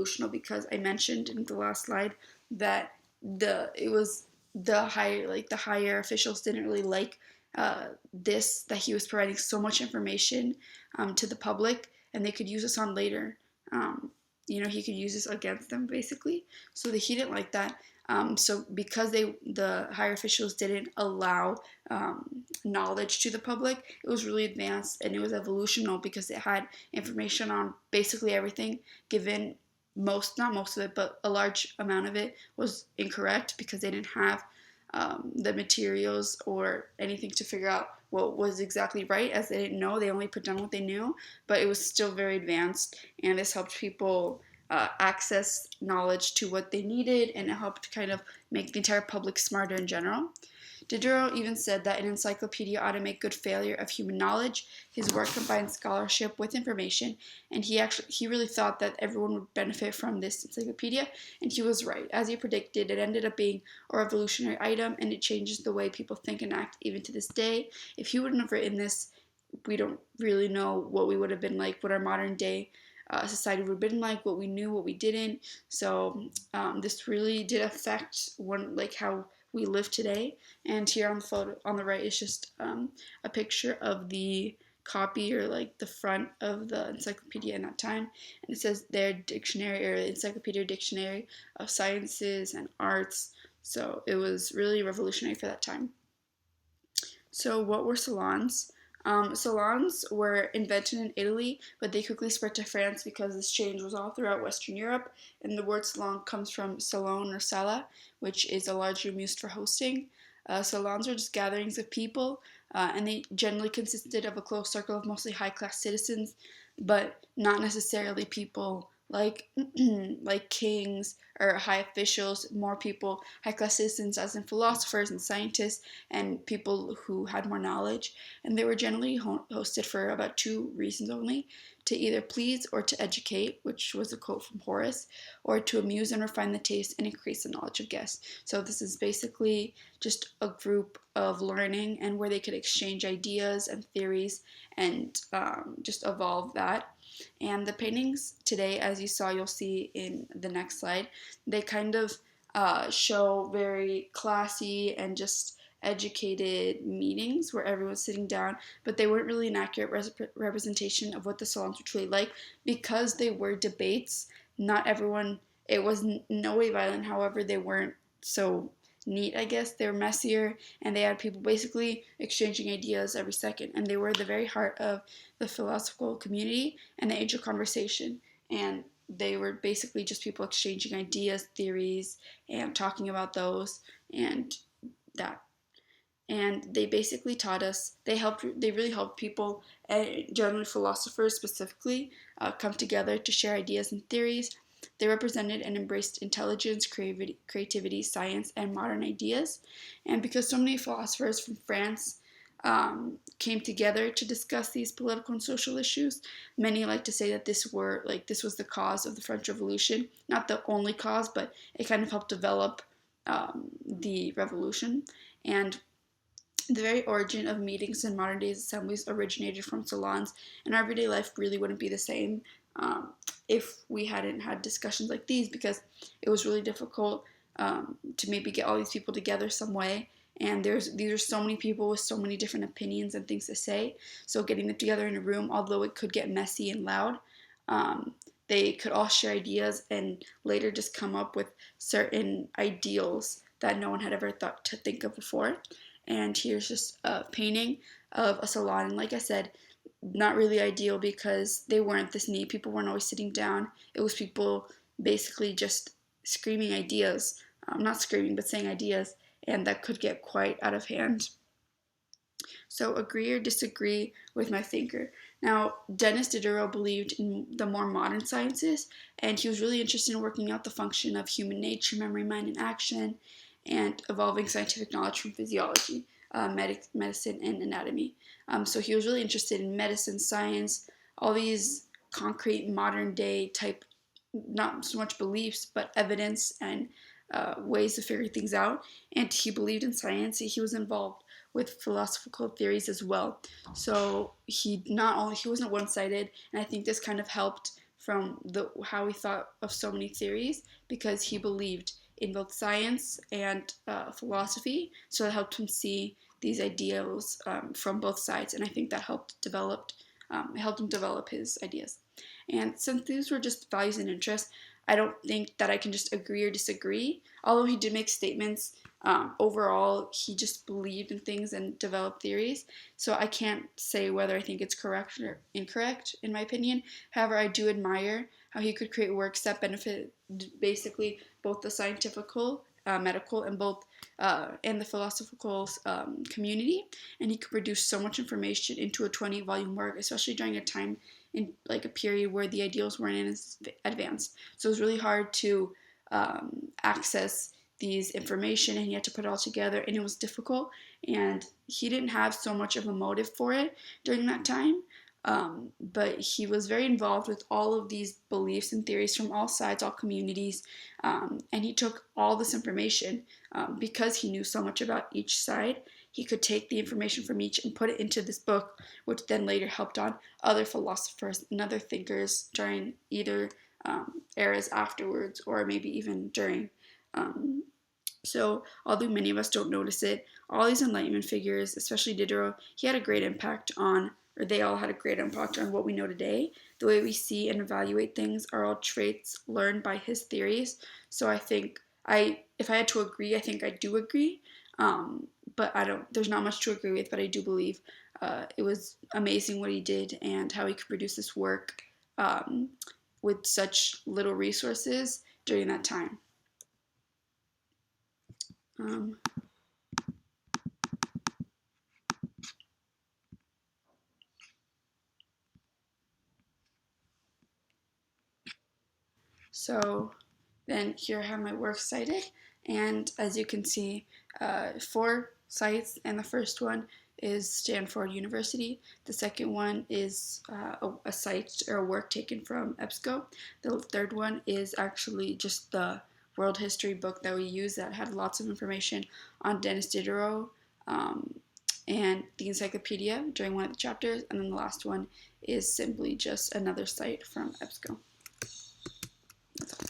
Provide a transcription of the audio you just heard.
revolutionary because I mentioned in the last slide that the higher officials didn't really like this, that he was providing so much information to the public, and they could use this on later. He could use this against them basically. So he didn't like that. So because the higher officials didn't allow knowledge to the public, it was really advanced and it was evolutional because it had information on basically everything, given not most of it, but a large amount of it was incorrect because they didn't have the materials or anything to figure out what was exactly right, as they didn't know. They only put down what they knew, but it was still very advanced, and this helped people access knowledge to what they needed, and it helped kind of make the entire public smarter in general. Diderot even said that an encyclopedia ought to make good failure of human knowledge. His work combined scholarship with information, and he really thought that everyone would benefit from this encyclopedia, and he was right. As he predicted, it ended up being a revolutionary item, and it changes the way people think and act even to this day. If he wouldn't have written this, we don't really know what we would have been like, what our modern day society would have been like, what we knew, what we didn't. So this really did affect how we live today. And here on the photo on the right is just a picture of the copy, or like the front of the encyclopedia in that time, and it says their dictionary, or encyclopedia dictionary of sciences and arts. So it was really revolutionary for that time. So what were salons? Salons were invented in Italy, but they quickly spread to France because this change was all throughout Western Europe. And the word salon comes from salon or sala, which is a large room used for hosting. Salons were just gatherings of people, and they generally consisted of a close circle of mostly high-class citizens, but not necessarily people like like kings or high officials. More people, high-class citizens, as in philosophers and scientists, and people who had more knowledge. And they were generally hosted for about two reasons only: to either please or to educate, which was a quote from Horace, or to amuse and refine the taste and increase the knowledge of guests. So this is basically just a group of learning, and where they could exchange ideas and theories and just evolve that. And the paintings today, as you'll see in the next slide, they kind of show very classy and just educated meetings where everyone's sitting down, but they weren't really an accurate representation of what the salons were truly like, because they were debates. Not everyone, it was no way violent, however, they weren't so neat, I guess. They were messier, and they had people basically exchanging ideas every second, and they were the very heart of the philosophical community and the age of conversation. And they were basically just people exchanging ideas, theories, and talking about those and that. And they basically taught us, they really helped people, generally philosophers specifically, come together to share ideas and theories. They represented and embraced intelligence, creativity, science, and modern ideas. And because so many philosophers from France came together to discuss these political and social issues, many like to say that this was the cause of the French Revolution. Not the only cause, but it kind of helped develop the revolution. And the very origin of meetings and modern day assemblies originated from salons, and our everyday life really wouldn't be the same if we hadn't had discussions like these, because it was really difficult to maybe get all these people together some way. And these are so many people with so many different opinions and things to say. So getting them together in a room, although it could get messy and loud, they could all share ideas and later just come up with certain ideals that no one had ever thought to think of before. And here's just a painting of a salon. And like I said, not really ideal because they weren't this neat. People weren't always sitting down. It was people basically just screaming ideas. Not screaming, but saying ideas. And that could get quite out of hand. So agree or disagree with my thinker. Now, Denis Diderot believed in the more modern sciences, and he was really interested in working out the function of human nature, memory, mind, and action, and evolving scientific knowledge from physiology, medicine, and anatomy. So he was really interested in medicine, science, all these concrete modern day type, not so much beliefs, but evidence and ways to figure things out. And he believed in science. He was involved with philosophical theories as well. So he wasn't one-sided, and I think this kind of helped from how he thought of so many theories, because he believed in both science and philosophy. So it helped him see these ideals from both sides, and I think that helped him develop his ideas. And since these were just values and interests, I don't think that I can just agree or disagree. Although he did make statements, overall, he just believed in things and developed theories. So I can't say whether I think it's correct or incorrect, in my opinion. However, I do admire how he could create works that benefit basically both the scientific, medical, and the philosophical community. And he could produce so much information into a 20-volume work, especially during a time in like a period where the ideals weren't as advanced. So it was really hard to access these information, and he had to put it all together, and it was difficult, and he didn't have so much of a motive for it during that time. But he was very involved with all of these beliefs and theories from all sides, all communities, and he took all this information, because he knew so much about each side. He could take the information from each and put it into this book, which then later helped on other philosophers and other thinkers during either eras afterwards, or maybe even during. Um, so, although many of us don't notice it, all these Enlightenment figures, especially Diderot, he had a great impact on, or they all had a great impact on what we know today. The way we see and evaluate things are all traits learned by his theories. So I think if I had to agree, I think I do agree. But there's not much to agree with, but I do believe it was amazing what he did and how he could produce this work with such little resources during that time. Um, so then here I have my works cited, and as you can see, 4 sites, and the first one is Stanford University. The second one is a site or a work taken from EBSCO. The third one is actually just the world history book that we use that had lots of information on Denis Diderot, and the encyclopedia during one of the chapters. And then the last one is simply just another site from EBSCO.